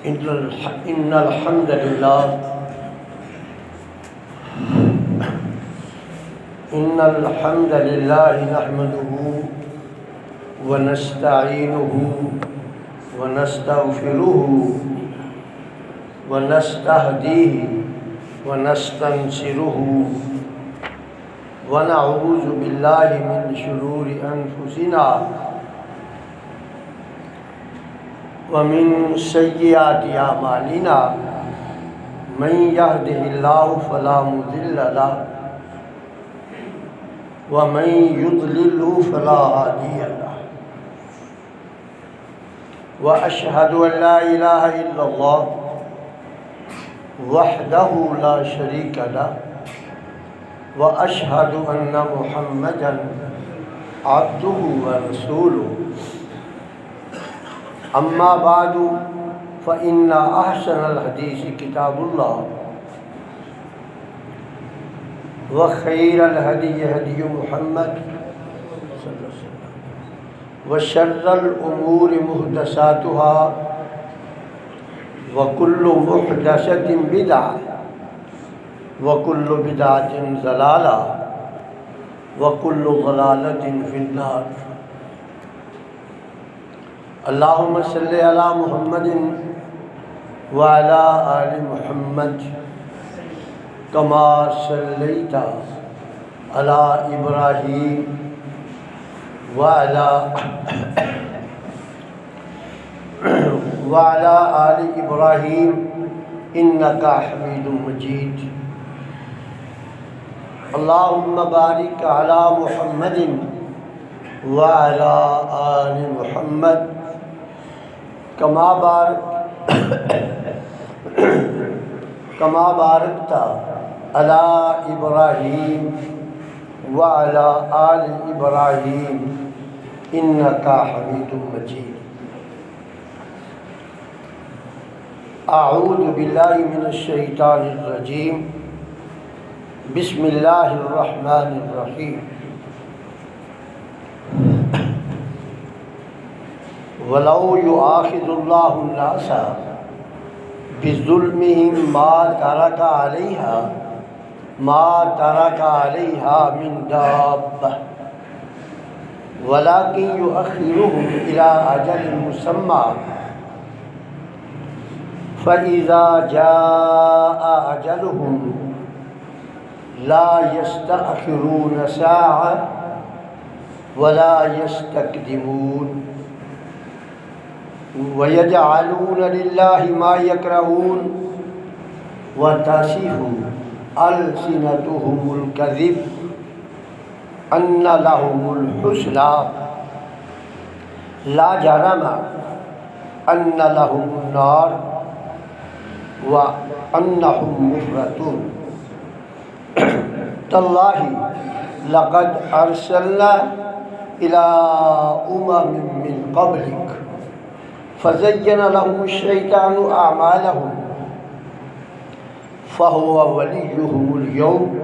إن الحمد لله نحمده ونستعينه ونستغفره ونستهديه ونستنصره ونعوذ بالله من شرور أنفسنا ومن سيئات أعمالنا من يهده الله فلا مضل له ومن يضلل فلا هادي له وأشهد أن لا إله إلا الله وحده لا شريك له وأشهد أن محمدا عبده ورسوله أما بعد فإن أحسن الحديث كتاب الله وخير الهدي هدي محمد صلى الله عليه وسلم وشر الأمور محدثاتها وكل محدثة بدعة وكل بدعة ضلالة وكل ضلالة في النار اللهم صل على محمد وعلى آل محمد كما صليت على إبراهيم وعلى آل إبراهيم إنك حميد مجيد اللهم بارك على محمد وعلى آل محمد كما باركت على إبراهيم وعلى آل إبراهيم إنك حميد مجيد أعوذ بالله من الشيطان الرجيم بسم الله الرحمن الرحيم ولو يؤاخذ الله الناس بظلمهم ما ترك عليها من دابة ولكن يؤخرهم إلى أجل مسمى فإذا جاء أجلهم لا يستأخرون ساعة ولا يستقدمون ويجعلون لله ما يكرهون وتصف ألسنتهم الكذب أن لهم الحسنى لا جرم أن لهم النار وأنهم مفرطون تالله لقد أرسلنا إلى من قبلك فزين لهم الشيطان أعمالهم فهو وليهم اليوم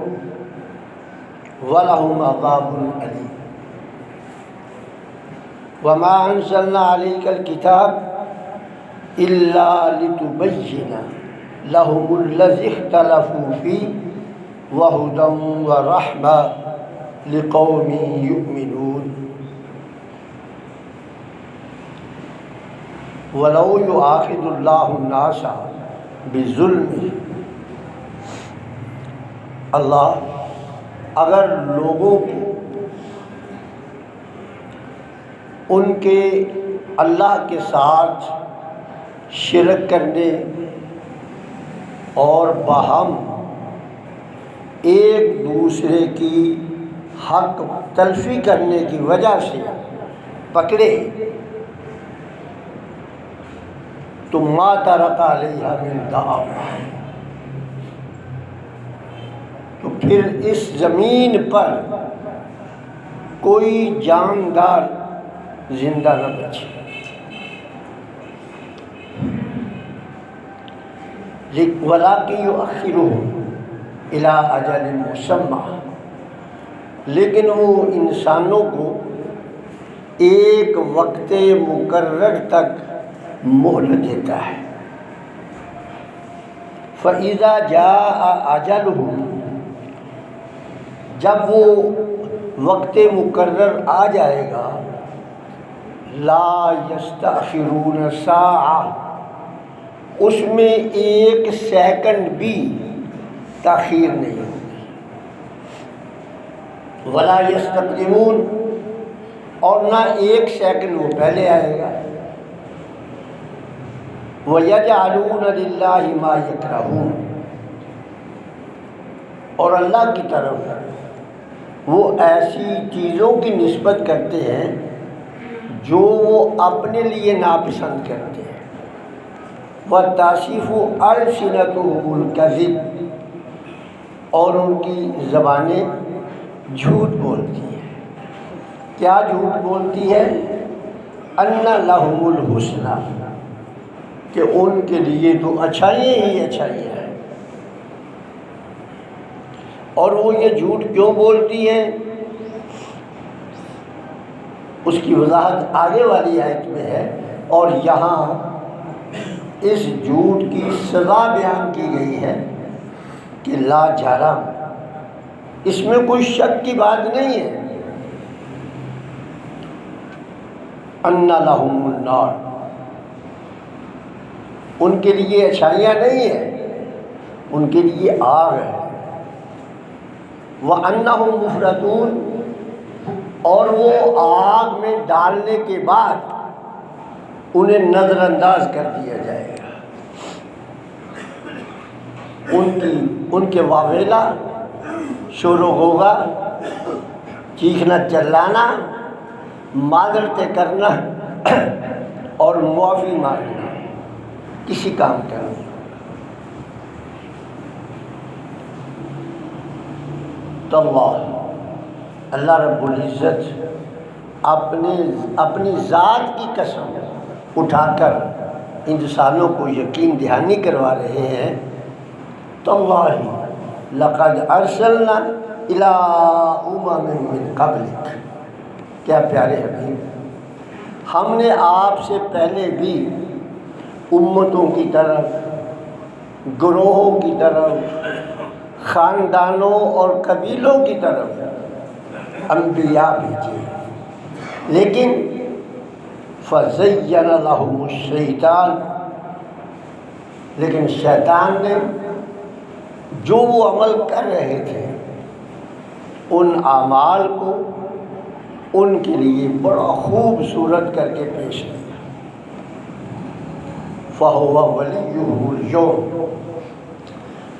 ولهم عذاب أليم وما أنزلنا عليك الكتاب إلا لتبين لهم الذي اختلفوا فيه وهدى ورحمة لقوم يؤمنون وَلَوْ يُؤَاخِذُ اللَّهُ النَّاسَ بِظُلْمِهِمْ اللہ اگر لوگوں کو ان کے اللہ کے ساتھ شرک کرنے اور باہم ایک دوسرے کی حق تلفی کرنے کی وجہ سے پکڑے تو ما ترک علیہا من دابہ، تو پھر اس زمین پر کوئی جاندار زندہ نہ بچے، وَلَٰكِن يُؤَخِّرُهُمْ إِلَىٰ أَجَلٍ مُّسَمًّى، لیکن وہ انسانوں کو ایک وقت مقرر تک مہلت دیتا ہے، فَإِذَا جَاءَ أَجَلُهُمْ، جب وہ وقت مقرر آ جائے گا، لا یستأخرون ساعہ، اس میں ایک سیکنڈ بھی تاخیر نہیں ہوگی، ولا یستقدمون، اور نہ ایک سیکنڈ وہ پہلے آئے گا، وَيَجْعَلُونَ لِلَّهِ مَا يَكْرَهُونَ، اور اللہ کی طرف وہ ایسی چیزوں کی نسبت کرتے ہیں جو وہ اپنے لیے ناپسند کرتے ہیں، وَتَصِفُ أَلْسِنَتُهُمُ الْكَذِبَ، اور ان کی زبانیں جھوٹ بولتی ہیں۔ کیا جھوٹ بولتی ہے؟ أَنَّ لَهُمُ الْحُسْنَى، کہ ان کے لیے تو اچھائیاں ہی اچھائیاں ہیں۔ اور وہ یہ جھوٹ کیوں بولتی ہیں، اس کی وضاحت آگے والی آیت میں ہے، اور یہاں اس جھوٹ کی سزا بیان کی گئی ہے کہ لا جرم، اس میں کوئی شک کی بات نہیں ہے، ان لہم النار، ان کے لیے اچھائیاں نہیں ہیں، ان کے لیے آگ ہے، وَأَنَّهُمْ مُفْرَطُونَ، اور وہ آگ میں ڈالنے کے بعد انہیں نظر انداز کر دیا جائے گا، ان کے واویلا، شور و غوغا، چیخنا چلانا، معذرتیں کرنا اور معافی مانگنا کسی کام کا نہیں۔ تو اللہ رب العزت اپنی ذات کی قسم اٹھا کر انسانوں کو یقین دہانی کروا رہے ہیں، تاللہ لقد ارسلنا الی امم من قبلک، کیا پیارے حبیب، ہم نے آپ سے پہلے بھی امتوں کی طرف، گروہوں کی طرف، خاندانوں اور قبیلوں کی طرف انبیاء بھیجے، لیکن فَزَيَّنَ لَهُمُ الشَّيْطَانُ، لیکن شیطان نے جو وہ عمل کر رہے تھے ان اعمال کو ان کے لیے بڑا خوبصورت کر کے پیش کیا، فَهُوَ وَلِيُّهُ الْيَوْمَ،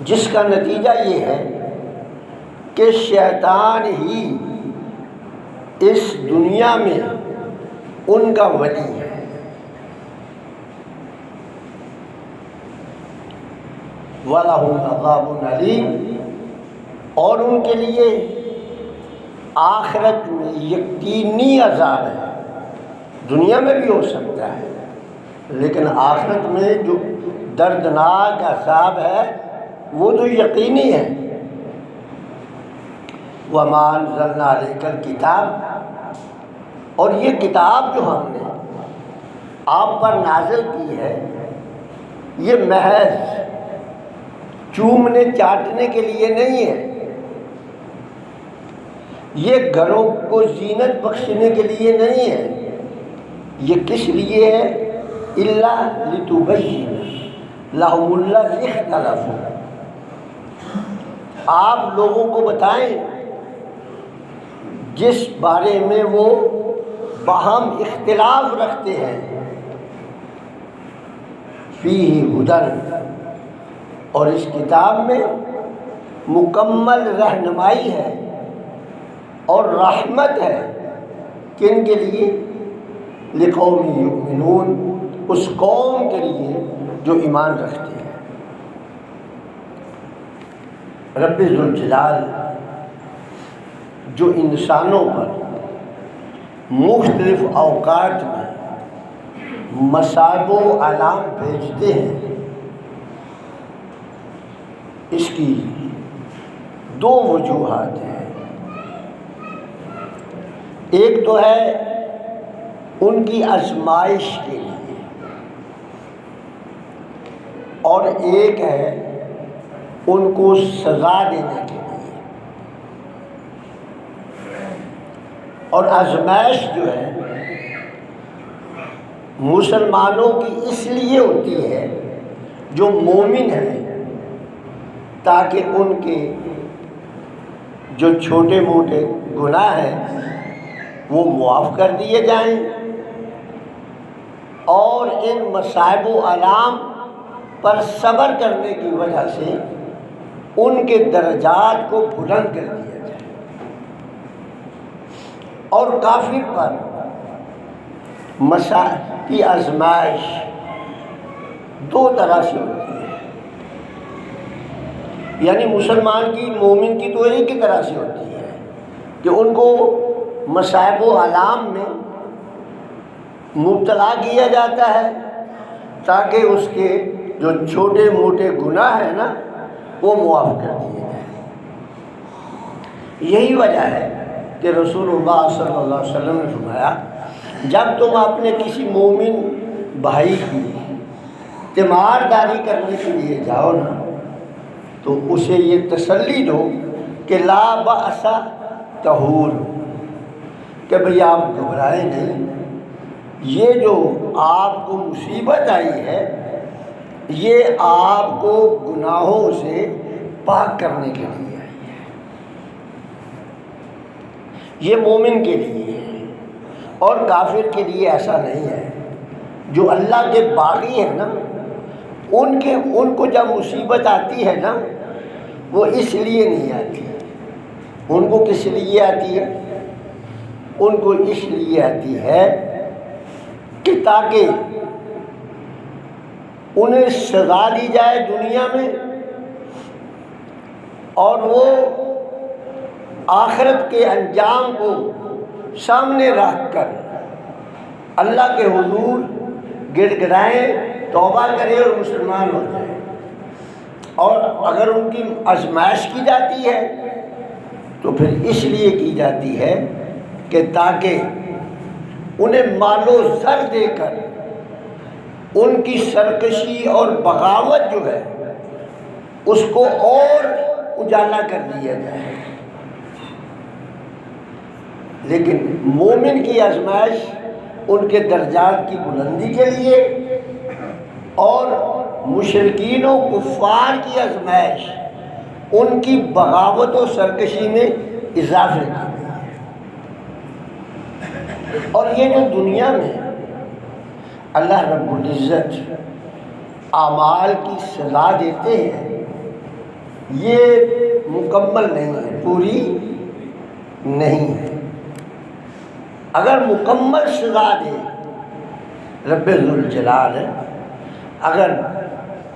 جس کا نتیجہ یہ ہے کہ شیطان ہی اس دنیا میں ان کا ولی ہے، وَلَهُمْ عَذَابٌ عَلِيمٌ، اور ان کے لیے آخرت میں یقینی عذاب ہے، دنیا میں بھی ہو سکتا ہے لیکن آخرت میں جو دردناک عذاب ہے وہ تو یقینی ہے۔ وَمَا أَنزَلْنَا عَلَيْكَ الْكِتَابَ، اور یہ کتاب جو ہم نے آپ پر نازل کی ہے یہ محض چومنے چاٹنے کے لیے نہیں ہے، یہ گھروں کو زینت بخشنے کے لیے نہیں ہے، یہ کس لیے ہے؟ إِلَّا لِتُبَيِّنَ لَهُمُ الَّذِي اخْتَلَفُوا، آپ لوگوں کو بتائیں جس بارے میں وہ باہم اختلاف رکھتے ہیں، فیہ ھدی، اور اس کتاب میں مکمل رہنمائی ہے اور رحمت ہے، کن کے لیے؟ لقوم یؤمنون، اس قوم کے لیے جو ایمان رکھتے ہیں۔ رب ذوالجلال جو انسانوں پر مختلف اوقات میں مصائب و آلام بھیجتے ہیں، اس کی دو وجوہات ہیں، ایک تو ہے ان کی آزمائش کے لیے، اور ایک ہے ان کو سزا دینے کے لیے. اور آزمائش جو ہے مسلمانوں کی اس لیے ہوتی ہے جو مومن ہیں، تاکہ ان کے جو چھوٹے موٹے گناہ ہیں وہ معاف کر دیے جائیں، اور ان مصائب و آلام پر صبر کرنے کی وجہ سے ان کے درجات کو بلند کر دیا جائے. اور کافر پر کی آزمائش دو طرح سے ہوتی ہے، یعنی مسلمان کی، مومن کی تو ایک ہی طرح سے ہوتی ہے کہ ان کو مصائب و آلام میں مبتلا کیا جاتا ہے تاکہ اس کے جو چھوٹے موٹے گناہ ہیں نا وہ معاف کر دیے جائیں. یہی وجہ ہے کہ رسول اللہ صلی اللہ علیہ وسلم نے فرمایا جب تم اپنے کسی مومن بھائی کی تیمارداری کرنے کے لیے جاؤ نا تو اسے یہ تسلی دو کہ لا بأس طہور، کہ بھئی آپ گھبرائیں نہیں، یہ جو آپ کو مصیبت آئی ہے یہ آپ کو گناہوں سے پاک کرنے کے لیے آئی ہے. یہ مومن کے لیے ہے، اور کافر کے لیے ایسا نہیں ہے. جو اللہ کے باغی ہیں نا ان کو جب مصیبت آتی ہے نا وہ اس لیے نہیں آتی. ان کو کس لیے آتی ہے؟ ان کو اس لیے آتی ہے کہ تاکہ انہیں سزا دی جائے دنیا میں، اور وہ آخرت کے انجام کو سامنے رکھ کر اللہ کے حضور گڑ گڑائیں، توبہ کرے اور مسلمان ہو جائے. اور اگر ان کی آزمائش کی جاتی ہے تو پھر اس لیے کی جاتی ہے کہ تاکہ انہیں مال و زر دے کر ان کی سرکشی اور بغاوت جو ہے اس کو اور اجالا کر دیا جائے. لیکن مومن کی آزمائش ان کے درجات کی بلندی کے لیے، اور مشرکین و کفار کی آزمائش ان کی بغاوت و سرکشی میں اضافے کے لیے. اور یہ جو دنیا میں اللہ رب العزت اعمال کی سزا دیتے ہیں یہ مکمل نہیں ہے، پوری نہیں ہے. اگر مکمل سزا دے رب ذوالجلال، اگر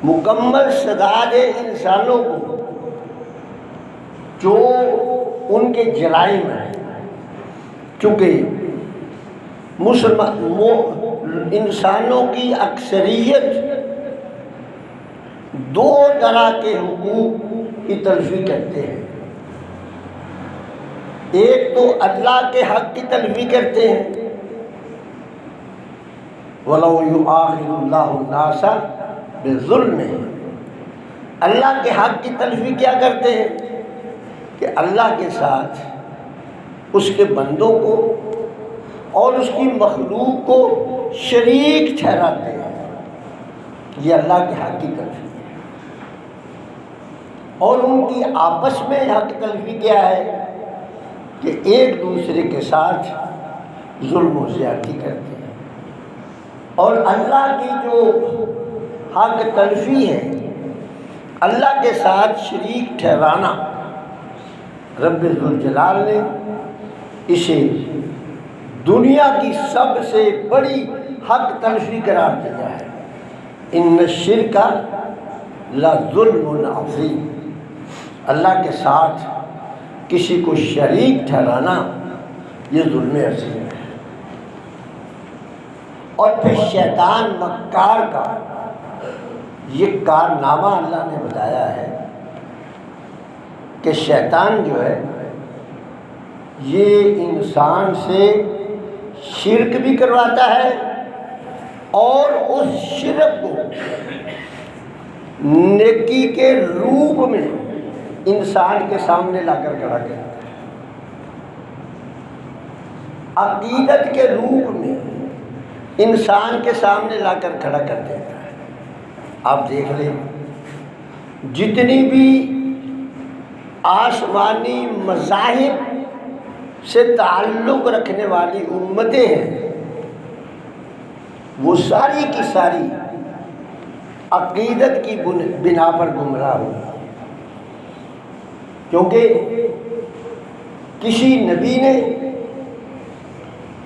مکمل سزا دے انسانوں کو جو ان کے جرائم ہیں، چونکہ انسانوں کی اکثریت دو طرح کے حقوق کی تلفی کرتے ہیں. ایک تو اللہ کے حق کی تلفی کرتے ہیں، وَلَوْ يُؤَاخِذُ اللَّهُ النَّاسَ بِظُلْمِهِمْ. اللہ کے حق کی تلفی کیا کرتے ہیں کہ اللہ کے ساتھ اس کے بندوں کو اور اس کی مخلوق کو شریک ٹھہراتے ہیں. یہ اللہ کے حق کی تلفی ہے. اور ان کی آپس میں حق تلفی کیا ہے کہ ایک دوسرے کے ساتھ ظلم و زیادتی کرتے ہیں. اور اللہ کی جو حق تلفی ہے، اللہ کے ساتھ شریک ٹھہرانا، رب ذوالجلال نے اسے دنیا کی سب سے بڑی حق تلفی قرار دیا ہے. ان الشرک لظلم عظیم. اللہ کے ساتھ کسی کو شریک ٹھہرانا یہ ظلم عظیم ہے. اور پھر شیطان مکار کا یہ کارنامہ اللہ نے بتایا ہے کہ شیطان جو ہے یہ انسان سے شرک بھی کرواتا ہے، اور اس شرک کو نیکی کے روپ میں انسان کے سامنے لا کر کھڑا کرتا ہے، عقیدت کے روپ میں انسان کے سامنے لا کر کھڑا کر دیتا ہے۔ آپ دیکھ لیں، جتنی بھی آسمانی مذاہب سے تعلق رکھنے والی امتیں ہیں، وہ ساری کی ساری عقیدت کی بنا پر گمراہ ہوئی، کیونکہ کسی نبی نے،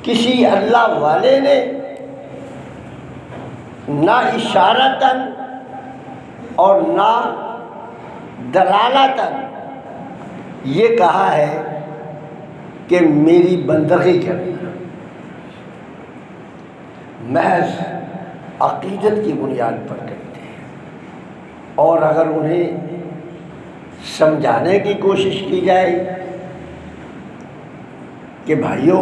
کسی اللہ والے نے نہ اشارتاً اور نہ دلالتاً یہ کہا ہے کہ میری بندگی کرنا، محض عقیدت کی بنیاد پر کرتے ہیں۔ اور اگر انہیں سمجھانے کی کوشش کی جائے کہ بھائیو،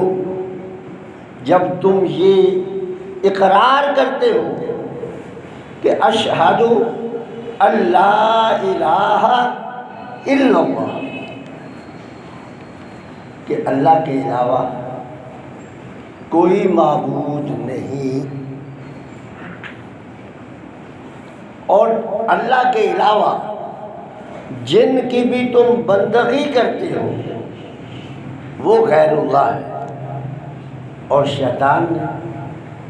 جب تم یہ اقرار کرتے ہو کہ اشہد ان لا الہ الا اللہ، کہ اللہ کے علاوہ کوئی معبود نہیں، اور اللہ کے علاوہ جن کی بھی تم بندگی کرتے ہو وہ غیر اللہ ہے، اور شیطان نے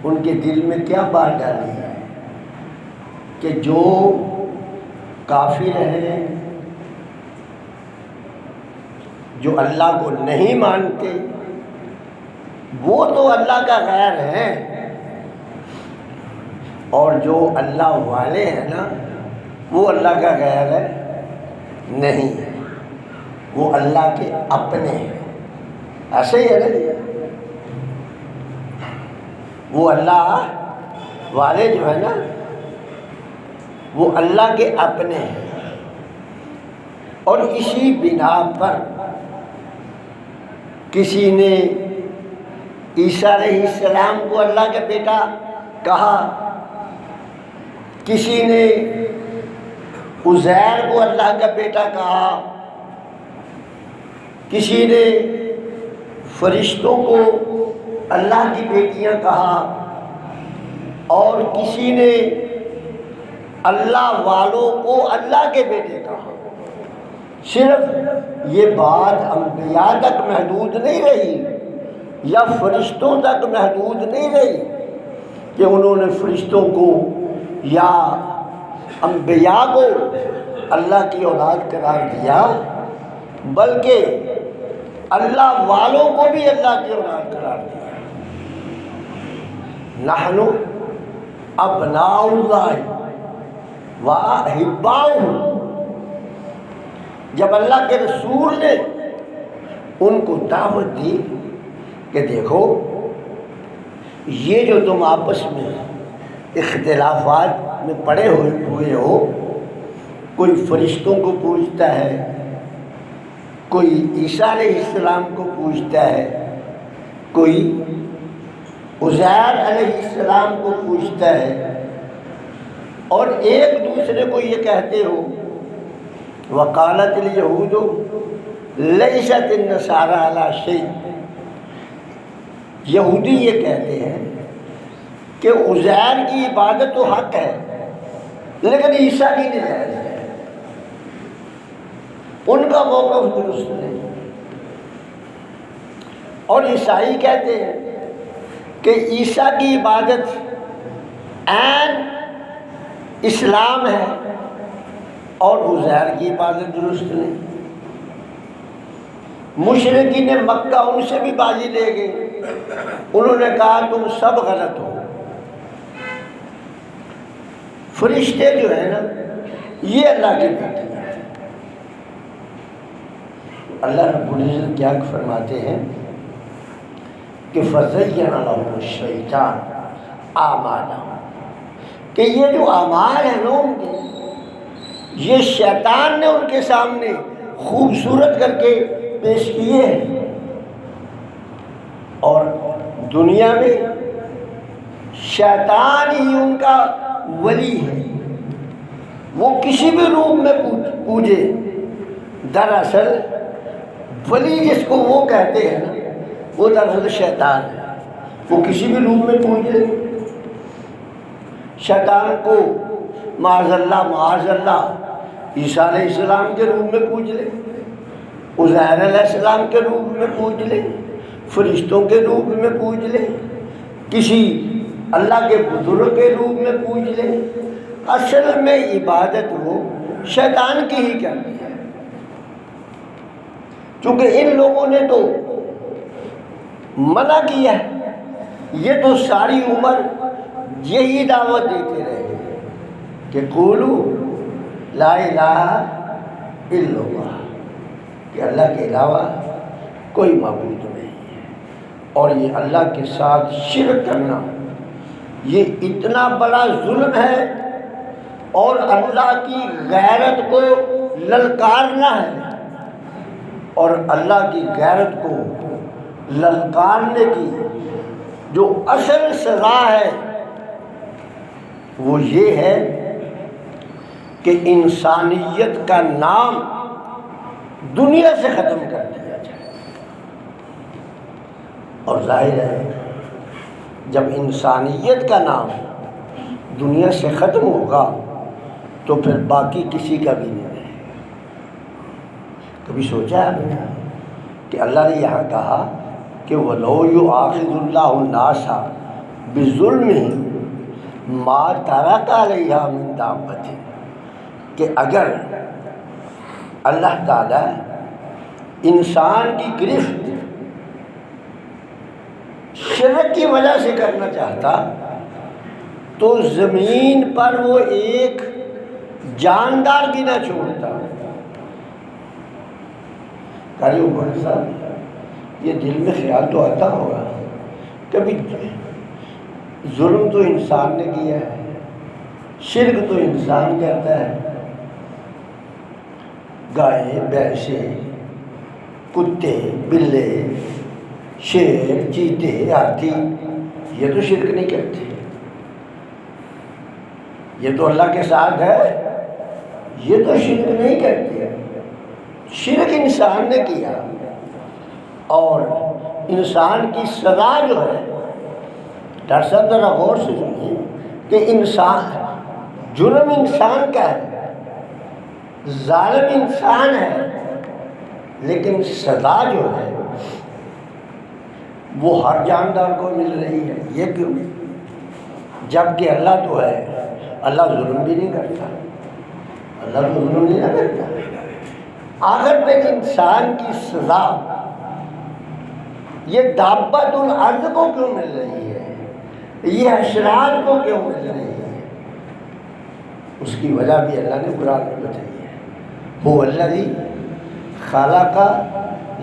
ان کے دل میں کیا بات ڈالی ہے کہ جو کافر ہیں، جو اللہ کو نہیں مانتے، وہ تو اللہ کا غیر ہیں، اور جو اللہ والے ہیں نا، وہ اللہ کا غیر ہے نہیں ہے، وہ اللہ کے اپنے ہیں۔ ایسے ہی ہے نا، وہ اللہ والے جو ہے نا، وہ اللہ کے اپنے ہیں، اور اسی بنا پر کسی نے عیسیٰ علیہ السلام کو اللہ کا بیٹا کہا، کسی نے عزیر کو اللہ کا بیٹا کہا، کسی نے فرشتوں کو اللہ کی بیٹیاں کہا، اور کسی نے اللہ والوں کو اللہ کے بیٹے کہا۔ صرف یہ بات انبیاء تک محدود نہیں رہی یا فرشتوں تک محدود نہیں رہی کہ انہوں نے فرشتوں کو یا انبیاء کو اللہ کی اولاد قرار دیا، بلکہ اللہ والوں کو بھی اللہ کی اولاد قرار دیا۔ نحن ابناء اللہ و احباؤہ، جب اللہ کے رسول نے ان کو دعوت دی کہ دیکھو، یہ جو تم آپس میں اختلافات میں پڑے ہوئے ہو، کوئی فرشتوں کو پوجتا ہے، کوئی عیسیٰ علیہ السلام کو پوجتا ہے، کوئی عزیر علیہ السلام کو پوجتا ہے، اور ایک دوسرے کو یہ کہتے ہو وقالت الیہود لیست النصارى علی شیء، یہودی یہ کہتے ہیں کہ عزیر کی عبادت تو حق ہے لیکن عیسیٰ کی نہیں ہے، ان کا موقف درست نہیں، اور عیسائی کہتے ہیں کہ عیسیٰ کی عبادت عین اسلام ہے اور عزیر کی عبادت درست نہیں۔ مشرکین مکہ ان سے بھی بازی لے گئے، انہوں نے کہا تم سب غلط ہو، فرشتے جو ہیں نا یہ اللہ کے بیٹے ہیں۔ اللہ رب العزت کیا فرماتے ہیں کہ فَزَيَّنَ لَهُمُ الشَّيْطَانُ أَعْمَالَهُمْ، کہ یہ جو اعمال ہیں نا ان کے، یہ شیطان نے ان کے سامنے خوبصورت کر کے پیش کیے ہیں، اور دنیا میں شیطان ہی ان کا ولی ہے، وہ کسی بھی روپ میں پوجے، دراصل ولی جس کو وہ کہتے ہیں نا، وہ دراصل شیطان ہے۔ وہ کسی بھی روپ میں پوجے، شیطان کو معاذ اللہ عیسیٰ علیہ السلام کے روپ میں پوج لے، عزیر علیہ السلام کے روپ میں پوج لے، فرشتوں کے روپ میں پوج لے، کسی اللہ کے بزرگ کے روپ میں پوج لے، اصل میں عبادت وہ شیطان کی ہی کرنی ہے۔ چونکہ ان لوگوں نے تو منع کیا ہے، یہ تو ساری عمر یہی دعوت دیتے رہے کہ قولو لا الہ الا اللہ، کہ اللہ کے علاوہ کوئی معبود نہیں ہے۔ اور یہ اللہ کے ساتھ شرک کرنا یہ اتنا بڑا ظلم ہے، اور اللہ کی غیرت کو للکارنا ہے، اور اللہ کی غیرت کو للکارنے کی جو اصل سزا ہے وہ یہ ہے کہ انسانیت کا نام دنیا سے ختم کر دیا جائے۔ اور ظاہر ہے جب انسانیت کا نام دنیا سے ختم ہوگا تو پھر باقی کسی کا بھی نہیں رہے گا۔ کبھی سوچا ہے آپ نے کہ اللہ نے یہاں کہا کہ وَلَوْ يُؤَاخِذُ اللَّهُ النَّاسَ بِظُلْمِهِمْ مَا تَرَكَ عَلَيْهَا مِن دَابَّةٍ، کہ اگر اللہ تعالیٰ انسان کی گرفت شرک کی وجہ سے کرنا چاہتا تو زمین پر وہ ایک جاندار بھی نہ چھوڑتا۔ قاری عمر صاحب، یہ دل میں خیال تو آتا ہوگا کبھی ظلم تو انسان نے کیا ہے، شرک تو انسان کرتا ہے، گائے بھینسے کتے بلے شیر چیتے ہاتھی یہ تو شرک نہیں کرتے، یہ تو اللہ کے ساتھ ہے، یہ تو شرک نہیں کرتے۔ شرک انسان نے کیا، اور انسان کی سزا جو ہے، ڈاکٹر صاحب ذرا غور سے سنیے کہ انسان جرم انسان کا ہے، ظالم انسان ہے، لیکن سزا جو ہے وہ ہر جاندار کو مل رہی ہے۔ یہ کیوں؟ جبکہ اللہ تو ہے، اللہ ظلم بھی نہیں کرتا، اللہ تو ظلم نہیں کرتا۔ آخر میں انسان کی سزا یہ دابۃ الارض کو کیوں مل رہی ہے، یہ حشرات کو کیوں مل رہی ہے؟ اس کی وجہ بھی اللہ نے قرآن میں بتائی ہے، هو الذی خلق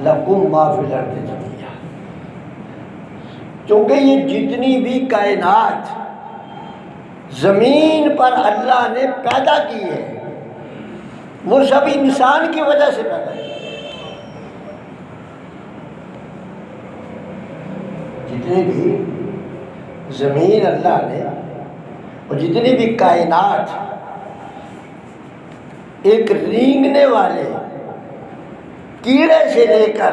لکم ما فی الارض جميعا۔ چونکہ یہ جتنی بھی کائنات زمین پر اللہ نے پیدا کی ہے وہ سب انسان کی وجہ سے پیدا کی ہے۔ جتنی بھی زمین اللہ نے اور جتنی بھی کائنات، ایک رینگنے والے کیڑے سے لے کر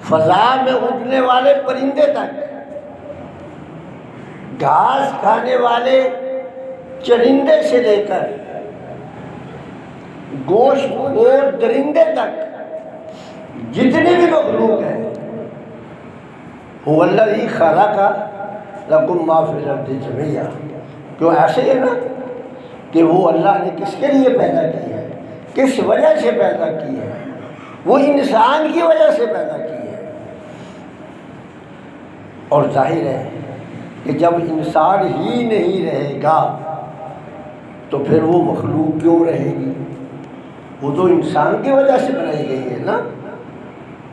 فضا میں اڑنے والے پرندے تک، گھاس کھانے والے چرندے سے لے کر گوشت خور درندے تک، جتنے بھی مخلوق ہیں، هو الذی خلق لکم ما فی الارض جميعا۔ کیوں ایسے ہے نا کہ وہ اللہ نے کس کے لیے پیدا کی ہے، کس وجہ سے پیدا کی ہے، وہ انسان کی وجہ سے پیدا کی ہے۔ اور ظاہر ہے کہ جب انسان ہی نہیں رہے گا تو پھر وہ مخلوق کیوں رہے گی؟ وہ تو انسان کی وجہ سے بنائی گئی ہے نا۔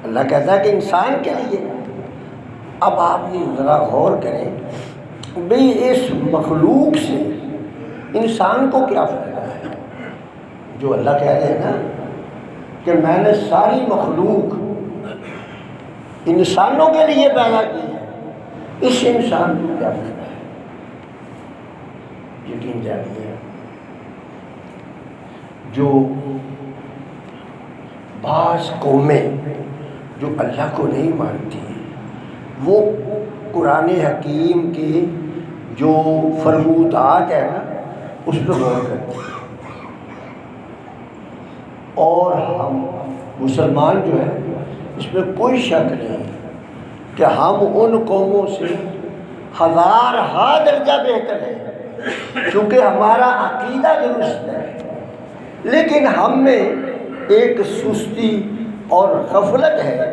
اللہ کہتا ہے کہ انسان کے لیے۔ اب آپ یہ ذرا غور کریں بھئی اس مخلوق سے انسان کو کیا فائدہ ہے؟ جو اللہ کہہ رہے ہیں نا کہ میں نے ساری مخلوق انسانوں کے لیے پیدا کی ہے، اس انسان کو کیا فائدہ ہے؟ یقین جانیے جو بعض قومیں جو اللہ کو نہیں مانتی وہ قرآن حکیم کے جو فرمودات ہیں نا اس پہ غور کرتے ہیں، اور ہم مسلمان جو ہے اس میں کوئی شک نہیں کہ ہم ان قوموں سے ہزارہا درجہ بہتر ہے، کیونکہ ہمارا عقیدہ درست ہے، لیکن ہم میں ایک سستی اور غفلت ہے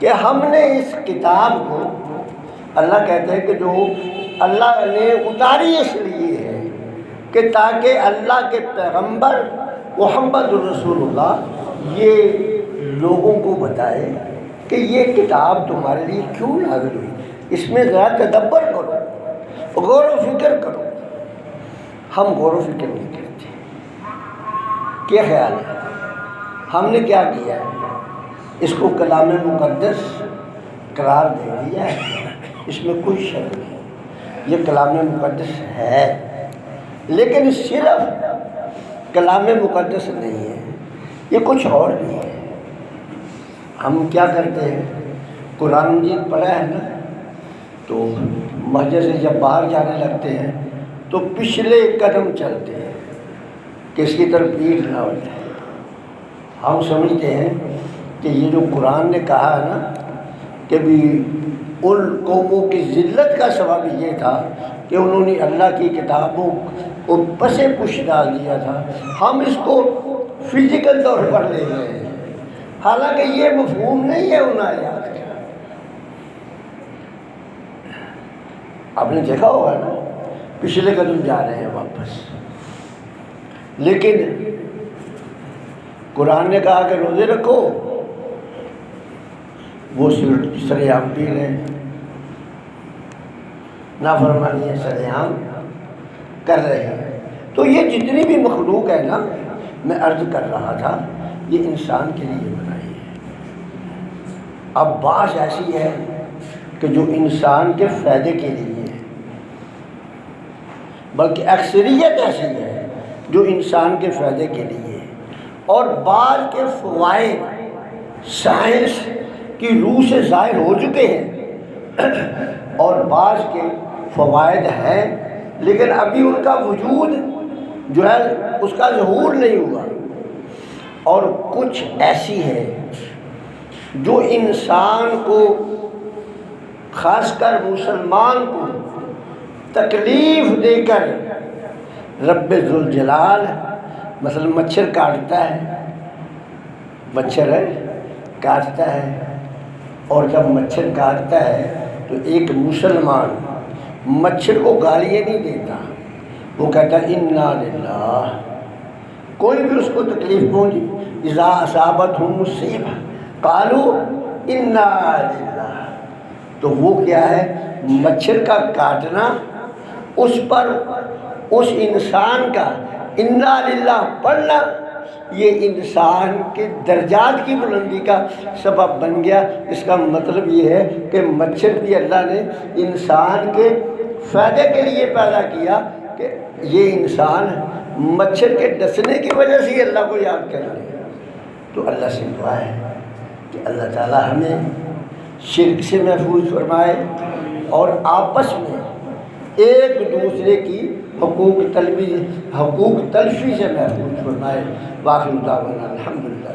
کہ ہم نے اس کتاب کو، اللہ کہتے ہیں کہ جو اللہ نے اتاری اس لیے ہے کہ تاکہ اللہ کے پیغمبر محمد رسول اللہ یہ لوگوں کو بتائے کہ یہ کتاب تمہارے لیے کیوں نازل ہوئی، اس میں ذرا تدبر کرو، غور و فکر کرو۔ ہم غور و فکر نہیں کرتے۔ کیا خیال ہے؟ ہم نے کیا کیا ہے؟ اس کو کلام مقدس قرار دے دیا ہے، اس میں کوئی شک نہیں، یہ کلام مقدس ہے، لیکن صرف کلام مقدس نہیں ہے، یہ کچھ اور بھی ہے۔ ہم کیا کرتے ہیں؟ قرآن مجید پڑھا ہے نا، تو مسجد سے جب باہر جانے لگتے ہیں تو پچھلے قدم چلتے ہیں کہ اس کی طرف پیٹھ نہ ہو جائے۔ ہم سمجھتے ہیں کہ یہ جو قرآن نے کہا ہے نا کہ بھی ان قوموں کی ذلت کا سبب یہ تھا کہ انہوں نے اللہ کی کتابوں کو پسے پش ڈال دیا تھا، ہم اس کو فزیکل طور پر لے رہے ہیں، حالانکہ یہ مفہوم نہیں ہے ان آیات کا۔ آپ نے دیکھا ہوگا نا، پچھلے قدم جا رہے ہیں واپس، لیکن قرآن نے کہا کہ روزے رکھو، وہ سر عام پی رہے ہیں، نافرمانی ہے سر عام کر رہے ہیں۔ تو یہ جتنی بھی مخلوق ہے نا، میں عرض کر رہا تھا یہ انسان کے لیے بنائی ہے۔ اب بعض ایسی ہے کہ جو انسان کے فائدے کے لیے ہے، بلکہ اکثریت ایسی ہے جو انسان کے فائدے کے لیے ہے، اور بعض کے فوائد سائنس کی روح سے ظاہر ہو چکے ہیں، اور بعض کے فوائد ہیں لیکن ابھی ان کا وجود جو ہے اس کا ظہور نہیں ہوا، اور کچھ ایسی ہے جو انسان کو، خاص کر مسلمان کو تکلیف دے کر رب ذوالجلال، مثلا مچھر کاٹتا ہے، مچھر ہے کاٹتا ہے، اور جب مچھر کاٹتا ہے تو ایک مسلمان مچھر کو گالیاں نہیں دیتا، وہ کہتا ہے انا للہ۔ کوئی بھی اس کو تکلیف پہنچی، اذا اصابتہم مصیبہ قالوا انا للہ، تو وہ کیا ہے؟ مچھر کا کاٹنا، اس پر اس انسان کا انا للہ پڑھنا، یہ انسان کے درجات کی بلندی کا سبب بن گیا۔ اس کا مطلب یہ ہے کہ مچھر بھی اللہ نے انسان کے فائدے کے لیے پیدا کیا، کہ یہ انسان مچھر کے ڈسنے کی وجہ سے اللہ کو یاد کر لے۔ تو اللہ سے دعا ہے کہ اللہ تعالی ہمیں شرک سے محفوظ فرمائے، اور آپس میں ایک دوسرے کی حقوق تلفی سے محفوظ فرمائے۔ واخر دعوانا الحمدللہ۔